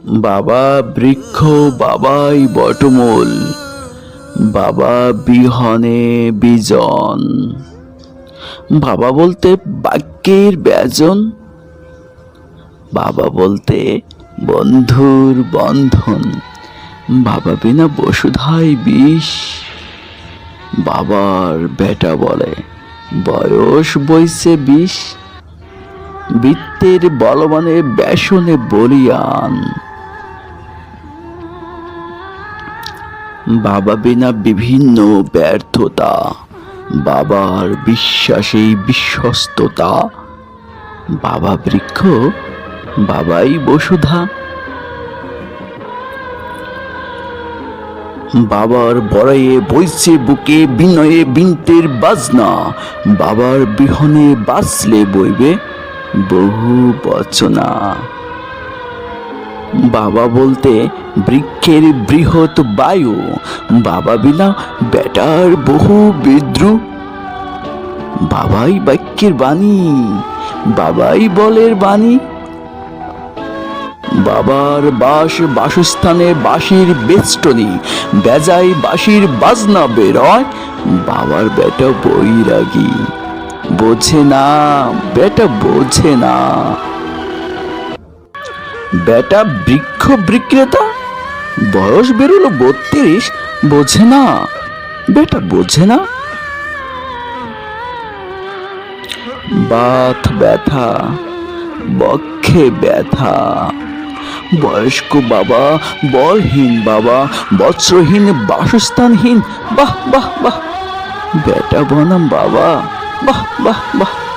বাবা বৃক্ষ, বাবাই বটমূল, বাবা বিহনে বিজন। বাবা বলতে বাক্যের ব্যজন, বাবা বলতে বন্ধুর বন্ধন। বাবা বিনা বসুধাই বিষ। বাবার বেটা বলে বয়স বইছে 20। বৃত্তের বলবানে ব্যসনে বলিয়ান। বাবা বিনা বিভিন্ন ব্যর্থতা, বাবার বিশ্বাসেই বিশ্বস্ততা। বাবা বৃক্ষ, বাবাই বসুধা। বাবার বড়াইয়ে বইছে বুকে বিনয়ে বিন্তের বাজনা। বাবার বিহনে বাঁচলে বইবে বহু বচনা। বাবা বলতে বৃক্ষের বৃহৎ বায়ু। বাবা বিনা বেটার বহু বিদ্রুপ। বাবাই বাক্যের বাণী, বাবাই বলের বাণী। বাবার বাসস্থানে বাঁশির বেষ্টনী, বেজায় বাঁশির বাজনা বেরোয়। বাবার বেটা বৈরাগী, বোঝে না, বেটা বোঝে না। বেটা বৃক্ষ বিক্রেতা, বয়স বেরোলো 32, বোঝে না, বেটা বোঝে না। বাত ব্যথা, বক্ষে ব্যথা। বয়স্ক বাবা, বলহীন বাবা, বস্ত্রহীন, বাসস্থানহীন। বাহ বাহ বাহ, বেটা বনাম বাবা, বাহ বাহ বাহ।